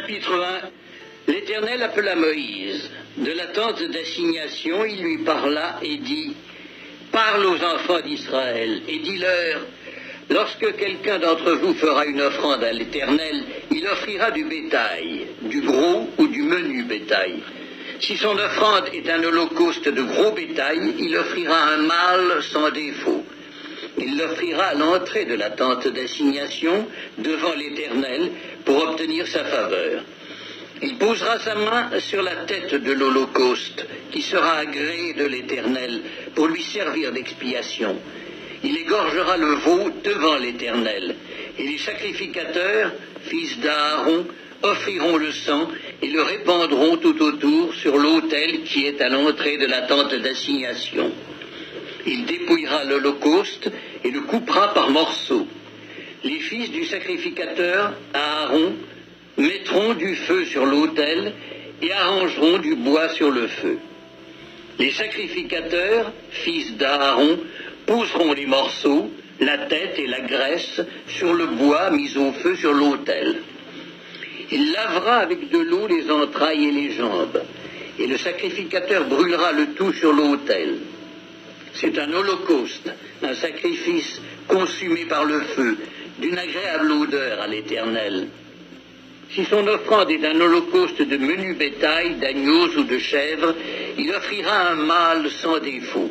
Chapitre 1. L'Éternel appela Moïse. De la tente d'assignation, il lui parla et dit: Parle aux enfants d'Israël et dis-leur: lorsque quelqu'un d'entre vous fera une offrande à l'Éternel, il offrira du bétail, du gros ou du menu bétail. Si son offrande est un holocauste de gros bétail, il offrira un mâle sans défaut. Il l'offrira à l'entrée de la tente d'assignation devant l'Éternel pour obtenir sa faveur. Il posera sa main sur la tête de l'holocauste qui sera agréé de l'Éternel pour lui servir d'expiation. Il égorgera le veau devant l'Éternel, et les sacrificateurs, fils d'Aaron, offriront le sang et le répandront tout autour sur l'autel qui est à l'entrée de la tente d'assignation. Il dépouillera l'holocauste et le coupera par morceaux. Les fils du sacrificateur, Aaron, mettront du feu sur l'autel et arrangeront du bois sur le feu. Les sacrificateurs, fils d'Aaron, poseront les morceaux, la tête et la graisse sur le bois mis au feu sur l'autel. Il lavera avec de l'eau les entrailles et les jambes, et le sacrificateur brûlera le tout sur l'autel. C'est un holocauste, un sacrifice consumé par le feu, d'une agréable odeur à l'Éternel. Si son offrande est un holocauste de menu bétail, d'agneaux ou de chèvres, il offrira un mâle sans défaut.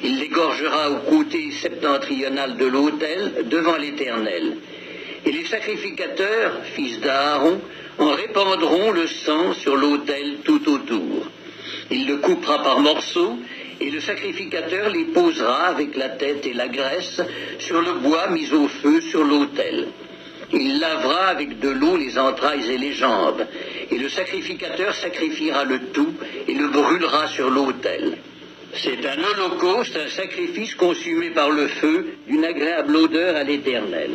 Il l'égorgera au côté septentrional de l'autel, devant l'Éternel. Et les sacrificateurs, fils d'Aaron, en répandront le sang sur l'autel tout autour. Il le coupera par morceaux, et le sacrificateur les posera avec la tête et la graisse sur le bois mis au feu sur l'autel. Il lavera avec de l'eau les entrailles et les jambes, et le sacrificateur sacrifiera le tout et le brûlera sur l'autel. C'est un holocauste, un sacrifice consumé par le feu, d'une agréable odeur à l'Éternel.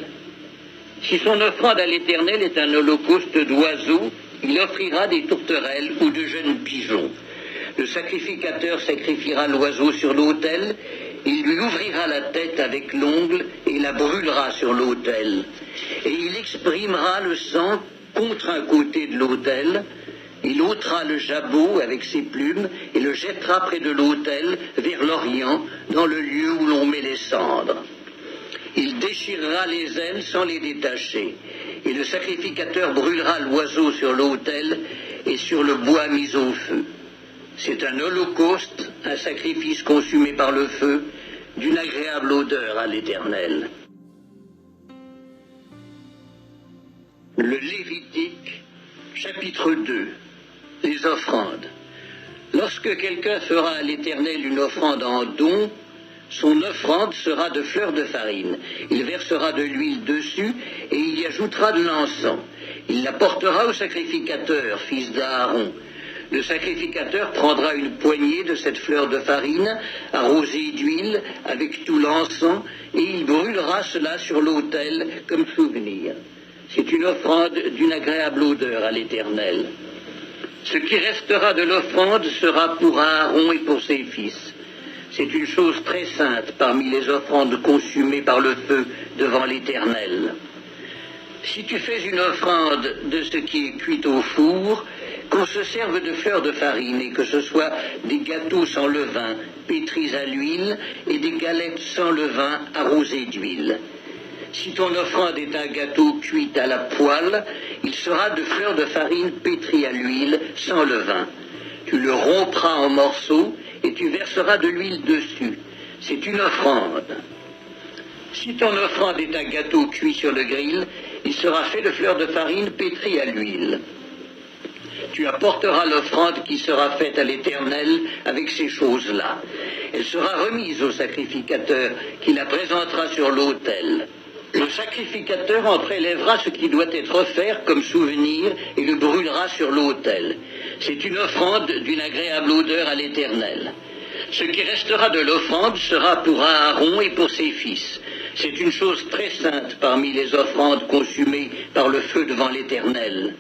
Si son offrande à l'Éternel est un holocauste d'oiseaux, il offrira des tourterelles ou de jeunes pigeons. Le sacrificateur sacrifiera l'oiseau sur l'autel, il lui ouvrira la tête avec l'ongle et la brûlera sur l'autel. Et il exprimera le sang contre un côté de l'autel. Il ôtera le jabot avec ses plumes et le jettera près de l'autel, vers l'Orient, dans le lieu où l'on met les cendres. Il déchirera les ailes sans les détacher, et le sacrificateur brûlera l'oiseau sur l'autel et sur le bois mis au feu. C'est un holocauste, un sacrifice consumé par le feu, d'une agréable odeur à l'Éternel. Le Lévitique, chapitre 2. Les offrandes. Lorsque quelqu'un fera à l'Éternel une offrande en don, son offrande sera de fleurs de farine. Il versera de l'huile dessus et il y ajoutera de l'encens. Il la portera au sacrificateur, fils d'Aaron. Le sacrificateur prendra une poignée de cette fleur de farine, arrosée d'huile, avec tout l'encens, et il brûlera cela sur l'autel comme souvenir. C'est une offrande d'une agréable odeur à l'Éternel. Ce qui restera de l'offrande sera pour Aaron et pour ses fils. C'est une chose très sainte parmi les offrandes consumées par le feu devant l'Éternel. Si tu fais une offrande de ce qui est cuit au four, qu'on se serve de fleurs de farine et que ce soit des gâteaux sans levain, pétris à l'huile, et des galettes sans levain, arrosées d'huile. Si ton offrande est un gâteau cuit à la poêle, il sera de fleurs de farine pétries à l'huile, sans levain. Tu le rompras en morceaux et tu verseras de l'huile dessus. C'est une offrande. Si ton offrande est un gâteau cuit sur le grill, il sera fait de fleurs de farine pétries à l'huile. Tu apporteras l'offrande qui sera faite à l'Éternel avec ces choses-là. Elle sera remise au sacrificateur qui la présentera sur l'autel. Le sacrificateur en prélèvera ce qui doit être offert comme souvenir et le brûlera sur l'autel. C'est une offrande d'une agréable odeur à l'Éternel. Ce qui restera de l'offrande sera pour Aaron et pour ses fils. C'est une chose très sainte parmi les offrandes consumées par le feu devant l'Éternel.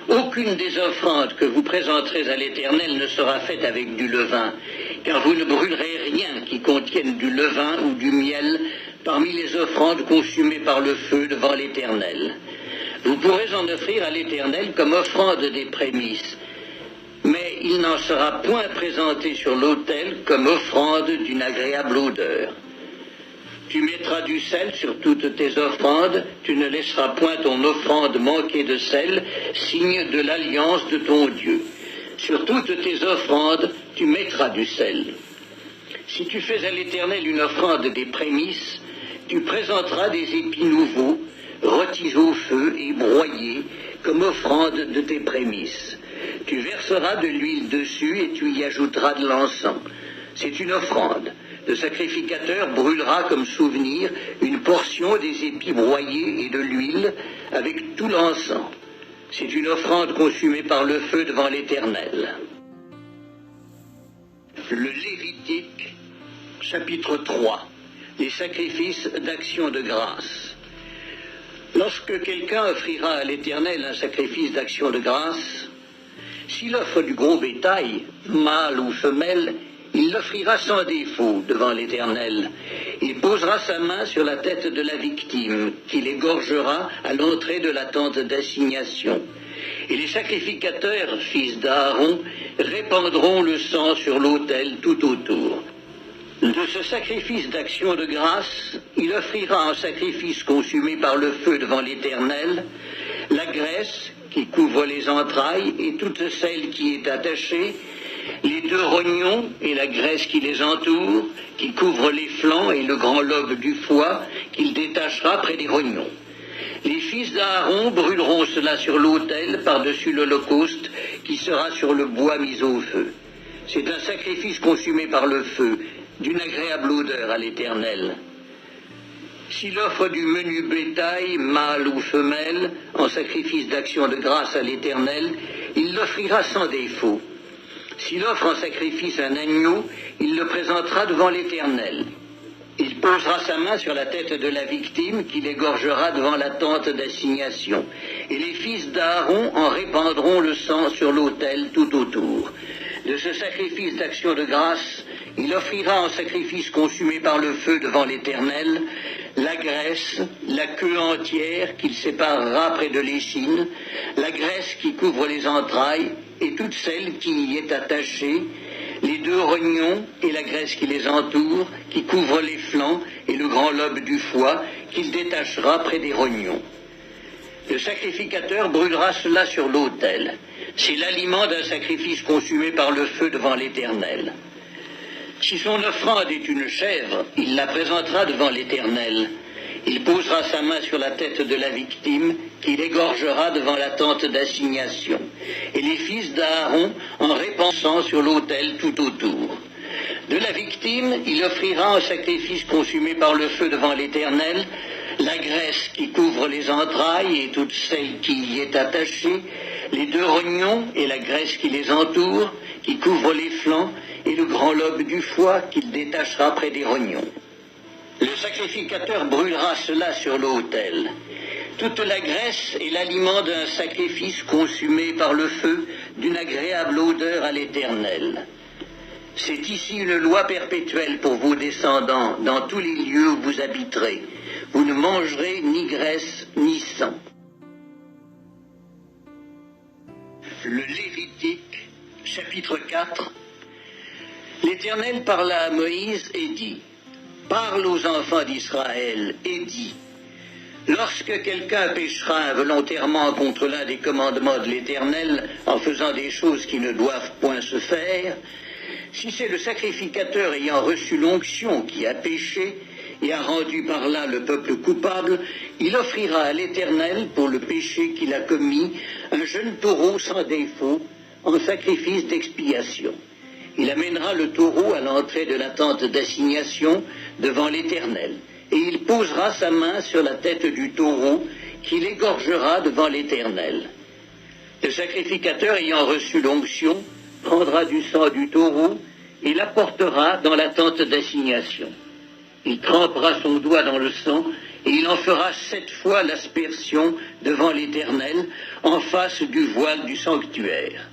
Aucune des offrandes que vous présenterez à l'Éternel ne sera faite avec du levain, car vous ne brûlerez rien qui contienne du levain ou du miel parmi les offrandes consumées par le feu devant l'Éternel. Vous pourrez en offrir à l'Éternel comme offrande des prémices, mais il n'en sera point présenté sur l'autel comme offrande d'une agréable odeur. Tu mettras du sel sur toutes tes offrandes, tu ne laisseras point ton offrande manquer de sel, signe de l'alliance de ton Dieu. Sur toutes tes offrandes, tu mettras du sel. Si tu fais à l'Éternel une offrande des prémices, tu présenteras des épis nouveaux, rôtis au feu et broyés, comme offrande de tes prémices. Tu verseras de l'huile dessus et tu y ajouteras de l'encens. C'est une offrande. Le sacrificateur brûlera comme souvenir une portion des épis broyés et de l'huile avec tout l'encens. C'est une offrande consumée par le feu devant l'Éternel. Le Lévitique, chapitre 3. Les sacrifices d'action de grâce. Lorsque quelqu'un offrira à l'Éternel un sacrifice d'action de grâce, s'il offre du gros bétail, mâle ou femelle, il l'offrira sans défaut devant l'Éternel. Il posera sa main sur la tête de la victime, qu'il égorgera à l'entrée de la tente d'assignation. Et les sacrificateurs, fils d'Aaron, répandront le sang sur l'autel tout autour. De ce sacrifice d'action de grâce, il offrira en sacrifice consumé par le feu devant l'Éternel la graisse qui couvre les entrailles et toute celle qui est attachée, les 2 rognons et la graisse qui les entoure, qui couvre les flancs et le grand lobe du foie, qu'il détachera près des rognons. Les fils d'Aaron brûleront cela sur l'autel par-dessus l'holocauste qui sera sur le bois mis au feu. C'est un sacrifice consumé par le feu, d'une agréable odeur à l'Éternel. S'il offre du menu bétail, mâle ou femelle, en sacrifice d'action de grâce à l'Éternel, il l'offrira sans défaut. S'il offre en sacrifice un agneau, il le présentera devant l'Éternel. Il posera sa main sur la tête de la victime, qu'il égorgera devant la tente d'assignation. Et les fils d'Aaron en répandront le sang sur l'autel tout autour. De ce sacrifice d'action de grâce, il offrira en sacrifice consumé par le feu devant l'Éternel la graisse, la queue entière qu'il séparera près de l'échine, la graisse qui couvre les entrailles et toute celle qui y est attachée, les 2 rognons et la graisse qui les entoure, qui couvre les flancs et le grand lobe du foie qu'il détachera près des rognons. Le sacrificateur brûlera cela sur l'autel. C'est l'aliment d'un sacrifice consumé par le feu devant l'Éternel. Si son offrande est une chèvre, il la présentera devant l'Éternel. Il posera sa main sur la tête de la victime, qu'il égorgera devant la tente d'assignation. Et les fils d'Aaron en répandant sur l'autel tout autour. De la victime, il offrira un sacrifice consumé par le feu devant l'Éternel, la graisse qui couvre les entrailles et toute celle qui y est attachée, les 2 rognons et la graisse qui les entoure, qui couvre les flancs, et le grand lobe du foie qu'il détachera près des rognons. Le sacrificateur brûlera cela sur l'autel. Toute la graisse est l'aliment d'un sacrifice consumé par le feu, d'une agréable odeur à l'Éternel. C'est ici une loi perpétuelle pour vos descendants, dans tous les lieux où vous habiterez. Vous ne mangerez ni graisse ni sang. Le Lévitique, chapitre 4. L'Éternel parla à Moïse et dit, « Parle aux enfants d'Israël et dis, lorsque quelqu'un péchera involontairement contre l'un des commandements de l'Éternel en faisant des choses qui ne doivent point se faire, si c'est le sacrificateur ayant reçu l'onction qui a péché et a rendu par là le peuple coupable, il offrira à l'Éternel pour le péché qu'il a commis un jeune taureau sans défaut en sacrifice d'expiation. Il amènera le taureau à l'entrée de la tente d'assignation devant l'Éternel, et il posera sa main sur la tête du taureau qu'il égorgera devant l'Éternel. Le sacrificateur ayant reçu l'onction prendra du sang du taureau et l'apportera dans la tente d'assignation. Il trempera son doigt dans le sang et il en fera 7 fois l'aspersion devant l'Éternel en face du voile du sanctuaire.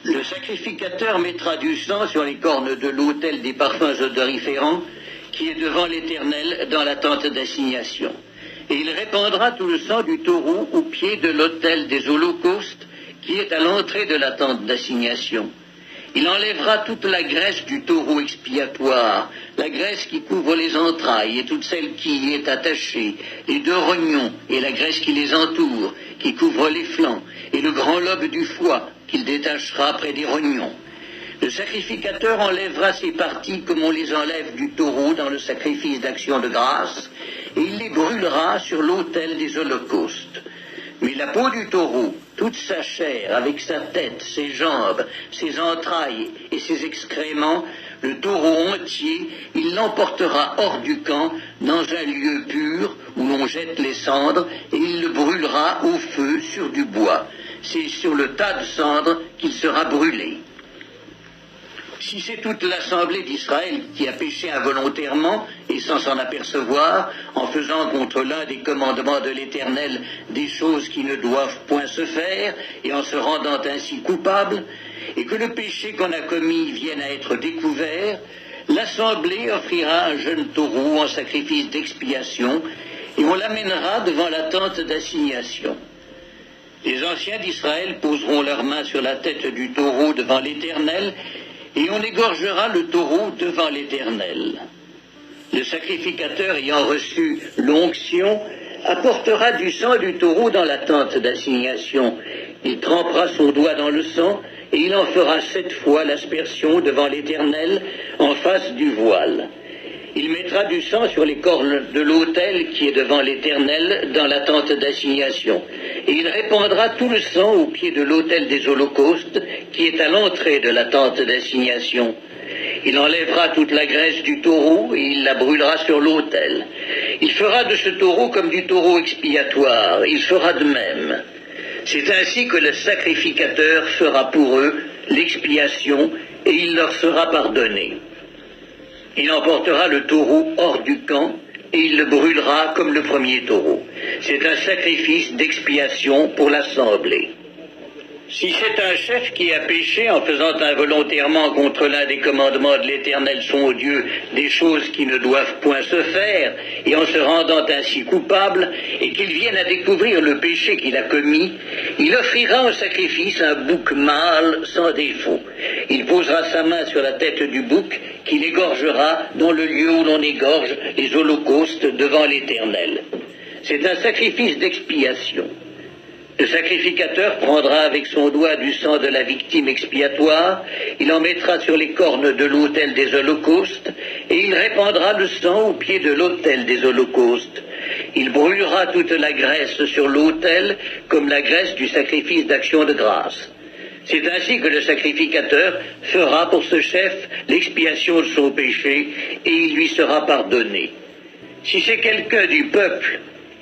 Le sacrificateur mettra du sang sur les cornes de l'autel des parfums odoriférants qui est devant l'Éternel dans la tente d'assignation. Et il répandra tout le sang du taureau au pied de l'autel des holocaustes qui est à l'entrée de la tente d'assignation. Il enlèvera toute la graisse du taureau expiatoire, la graisse qui couvre les entrailles et toute celle qui y est attachée, les deux rognons et la graisse qui les entoure, qui couvre les flancs, et le grand lobe du foie qu'il détachera près des rognons. Le sacrificateur enlèvera ces parties comme on les enlève du taureau dans le sacrifice d'action de grâce, et il les brûlera sur l'autel des holocaustes. Mais la peau du taureau, toute sa chair, avec sa tête, ses jambes, ses entrailles et ses excréments, le taureau entier, il l'emportera hors du camp, dans un lieu pur, où l'on jette les cendres, et il le brûlera au feu sur du bois. C'est sur le tas de cendres qu'il sera brûlé. Si c'est toute l'assemblée d'Israël qui a péché involontairement et sans s'en apercevoir, en faisant contre l'un des commandements de l'Éternel des choses qui ne doivent point se faire, et en se rendant ainsi coupable, et que le péché qu'on a commis vienne à être découvert, l'assemblée offrira un jeune taureau en sacrifice d'expiation, et on l'amènera devant la tente d'assignation. Les anciens d'Israël poseront leurs mains sur la tête du taureau devant l'Éternel, et on égorgera le taureau devant l'Éternel. Le sacrificateur ayant reçu l'onction apportera du sang du taureau dans la tente d'assignation. Il trempera son doigt dans le sang, et il en fera 7 fois l'aspersion devant l'Éternel en face du voile. Il mettra du sang sur les cornes de l'autel qui est devant l'Éternel dans la tente d'assignation. Et il répandra tout le sang au pied de l'autel des holocaustes qui est à l'entrée de la tente d'assignation. Il enlèvera toute la graisse du taureau et il la brûlera sur l'autel. Il fera de ce taureau comme du taureau expiatoire. Il fera de même. C'est ainsi que le sacrificateur fera pour eux l'expiation et il leur sera pardonné. Il emportera le taureau hors du camp et il le brûlera comme le premier taureau. C'est un sacrifice d'expiation pour l'assemblée. Si c'est un chef qui a péché en faisant involontairement contre l'un des commandements de l'Éternel son Dieu des choses qui ne doivent point se faire, et en se rendant ainsi coupable, et qu'il vienne à découvrir le péché qu'il a commis, il offrira en sacrifice un bouc mâle sans défaut. Il posera sa main sur la tête du bouc, qu'il égorgera dans le lieu où l'on égorge les holocaustes devant l'Éternel. C'est un sacrifice d'expiation. Le sacrificateur prendra avec son doigt du sang de la victime expiatoire, il en mettra sur les cornes de l'autel des holocaustes, et il répandra le sang au pied de l'autel des holocaustes. Il brûlera toute la graisse sur l'autel, comme la graisse du sacrifice d'action de grâce. C'est ainsi que le sacrificateur fera pour ce chef l'expiation de son péché, et il lui sera pardonné. Si c'est quelqu'un du peuple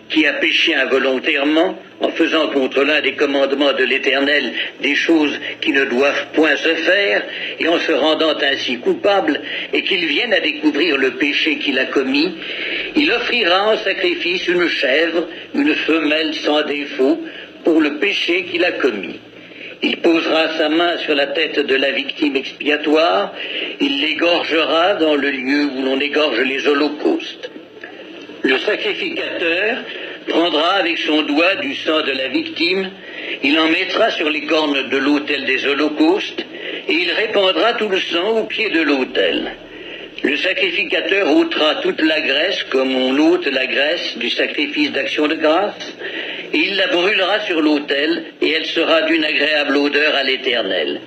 qui a péché involontairement, en faisant contre l'un des commandements de l'Éternel des choses qui ne doivent point se faire, et en se rendant ainsi coupable, et qu'il vienne à découvrir le péché qu'il a commis, il offrira en sacrifice une chèvre, une femelle sans défaut, pour le péché qu'il a commis. Il posera sa main sur la tête de la victime expiatoire, il l'égorgera dans le lieu où l'on égorge les holocaustes. Le sacrificateur prendra avec son doigt du sang de la victime, il en mettra sur les cornes de l'autel des holocaustes, et il répandra tout le sang au pied de l'autel. Le sacrificateur ôtera toute la graisse comme on ôte la graisse du sacrifice d'action de grâce, et il la brûlera sur l'autel, et elle sera d'une agréable odeur à l'Éternel.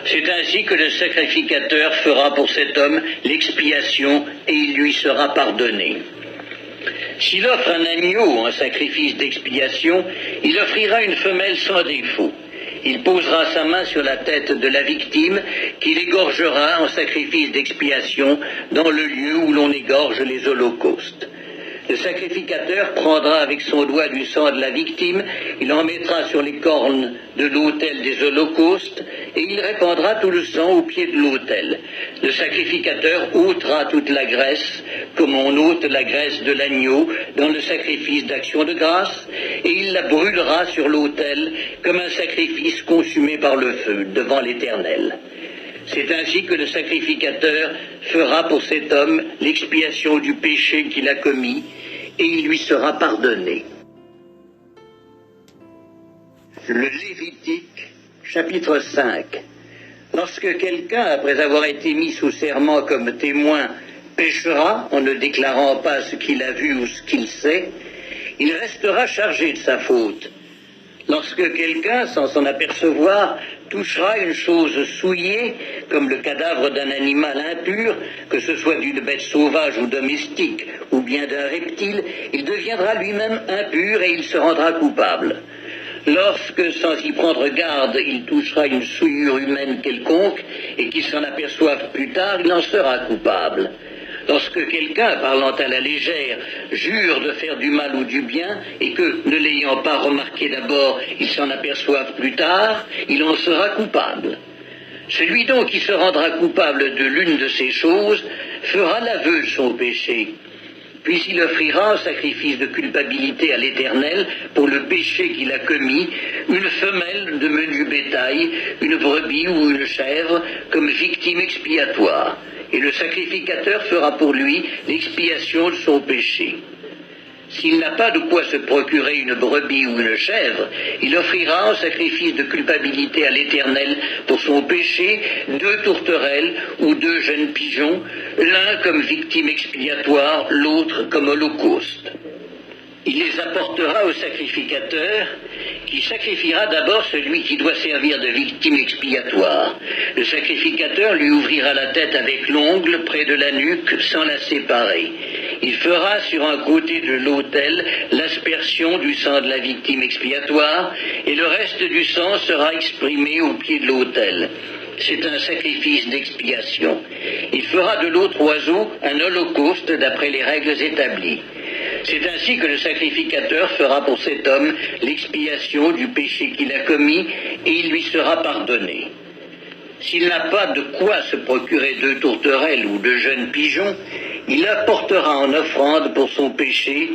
C'est ainsi que le sacrificateur fera pour cet homme l'expiation, et il lui sera pardonné. S'il offre un agneau en sacrifice d'expiation, il offrira une femelle sans défaut. Il posera sa main sur la tête de la victime, qu'il égorgera en sacrifice d'expiation dans le lieu où l'on égorge les holocaustes. Le sacrificateur prendra avec son doigt du sang de la victime, il en mettra sur les cornes de l'autel des holocaustes, et il répandra tout le sang au pied de l'autel. Le sacrificateur ôtera toute la graisse, comme on ôte la graisse de l'agneau, dans le sacrifice d'action de grâce, et il la brûlera sur l'autel, comme un sacrifice consumé par le feu, devant l'Éternel. C'est ainsi que le sacrificateur fera pour cet homme l'expiation du péché qu'il a commis, et il lui sera pardonné. Le Lévitique, chapitre 5. Lorsque quelqu'un, après avoir été mis sous serment comme témoin, péchera en ne déclarant pas ce qu'il a vu ou ce qu'il sait, il restera chargé de sa faute. Lorsque quelqu'un, sans s'en apercevoir, touchera une chose souillée, comme le cadavre d'un animal impur, que ce soit d'une bête sauvage ou domestique, ou bien d'un reptile, il deviendra lui-même impur et il se rendra coupable. Lorsque, sans y prendre garde, il touchera une souillure humaine quelconque, et qu'il s'en aperçoive plus tard, il en sera coupable. Lorsque quelqu'un, parlant à la légère, jure de faire du mal ou du bien, et que, ne l'ayant pas remarqué d'abord, il s'en aperçoive plus tard, il en sera coupable. Celui donc qui se rendra coupable de l'une de ces choses fera l'aveu de son péché. Puis il offrira en sacrifice de culpabilité à l'Éternel pour le péché qu'il a commis, une femelle de menu bétail, une brebis ou une chèvre, comme victime expiatoire. Et le sacrificateur fera pour lui l'expiation de son péché. S'il n'a pas de quoi se procurer une brebis ou une chèvre, il offrira en sacrifice de culpabilité à l'Éternel pour son péché 2 tourterelles ou 2 jeunes pigeons, l'un comme victime expiatoire, l'autre comme holocauste. Il les apportera au sacrificateur, qui sacrifiera d'abord celui qui doit servir de victime expiatoire. Le sacrificateur lui ouvrira la tête avec l'ongle près de la nuque sans la séparer. Il fera sur un côté de l'autel l'aspersion du sang de la victime expiatoire, et le reste du sang sera exprimé au pied de l'autel. C'est un sacrifice d'expiation. Il fera de l'autre oiseau un holocauste d'après les règles établies. C'est ainsi que le sacrificateur fera pour cet homme l'expiation du péché qu'il a commis, et il lui sera pardonné. S'il n'a pas de quoi se procurer 2 tourterelles ou 2 jeunes pigeons, il apportera en offrande pour son péché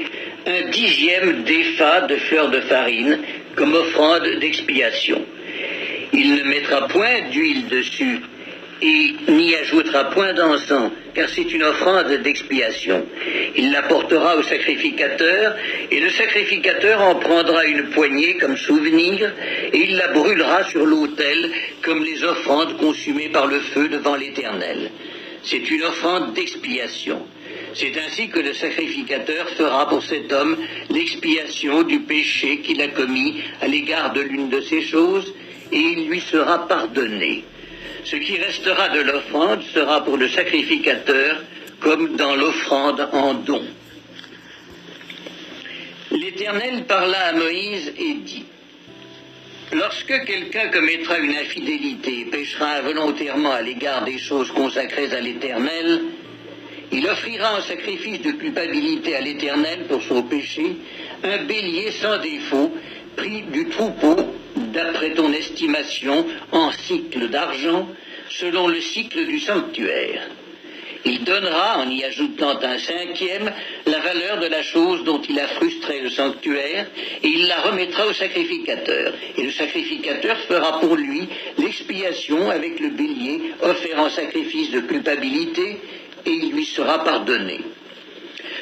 un 10e d'épha de fleurs de farine comme offrande d'expiation. Il ne mettra point d'huile dessus et n'y ajoutera point d'encens, car c'est une offrande d'expiation. Il l'apportera au sacrificateur, et le sacrificateur en prendra une poignée comme souvenir, et il la brûlera sur l'autel comme les offrandes consumées par le feu devant l'Éternel. C'est une offrande d'expiation. C'est ainsi que le sacrificateur fera pour cet homme l'expiation du péché qu'il a commis à l'égard de l'une de ces choses, et il lui sera pardonné. Ce qui restera de l'offrande sera pour le sacrificateur comme dans l'offrande en don. L'Éternel parla à Moïse et dit: lorsque quelqu'un commettra une infidélité et péchera involontairement à l'égard des choses consacrées à l'Éternel, il offrira en sacrifice de culpabilité à l'Éternel pour son péché un bélier sans défaut, pris du troupeau, d'après ton estimation, en cycle d'argent, selon le cycle du sanctuaire. Il donnera, en y ajoutant un 5e, la valeur de la chose dont il a frustré le sanctuaire, et il la remettra au sacrificateur. Et le sacrificateur fera pour lui l'expiation avec le bélier offert en sacrifice de culpabilité, et il lui sera pardonné.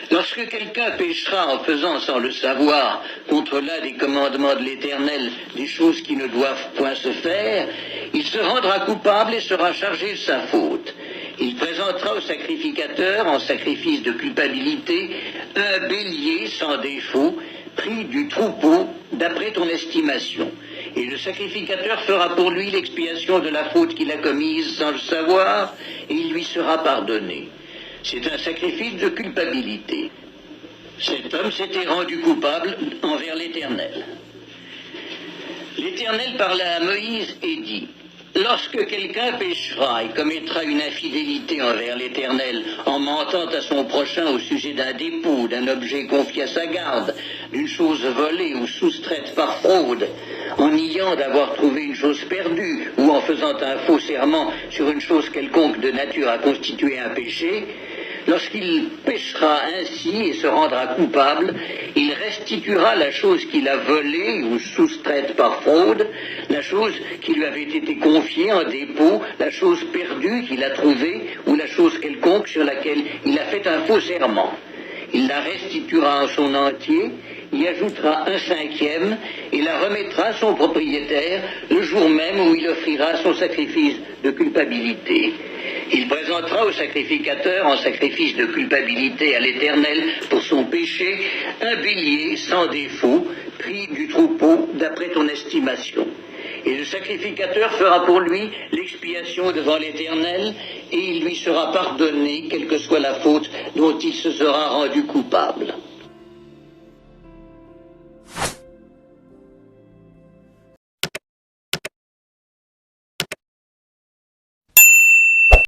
Lorsque quelqu'un péchera en faisant sans le savoir contre l'un des commandements de l'Éternel des choses qui ne doivent point se faire, il se rendra coupable et sera chargé de sa faute. Il présentera au sacrificateur, en sacrifice de culpabilité, un bélier sans défaut, pris du troupeau d'après ton estimation. Et le sacrificateur fera pour lui l'expiation de la faute qu'il a commise sans le savoir, et il lui sera pardonné. C'est un sacrifice de culpabilité. Cet homme s'était rendu coupable envers l'Éternel. L'Éternel parla à Moïse et dit: lorsque quelqu'un péchera et commettra une infidélité envers l'Éternel en mentant à son prochain au sujet d'un dépôt, d'un objet confié à sa garde, d'une chose volée ou soustraite par fraude, en niant d'avoir trouvé une chose perdue ou en faisant un faux serment sur une chose quelconque de nature à constituer un péché, lorsqu'il péchera ainsi et se rendra coupable, il restituera la chose qu'il a volée ou soustraite par fraude, la chose qui lui avait été confiée en dépôt, la chose perdue qu'il a trouvée ou la chose quelconque sur laquelle il a fait un faux serment. Il la restituera en son entier, y ajoutera un cinquième et la remettra à son propriétaire le jour même où il offrira son sacrifice de culpabilité. Il présentera au sacrificateur en sacrifice de culpabilité à l'Éternel pour son péché un bélier sans défaut, pris du troupeau d'après ton estimation. Et le sacrificateur fera pour lui l'expiation devant l'Éternel, et il lui sera pardonné, quelle que soit la faute dont il se sera rendu coupable.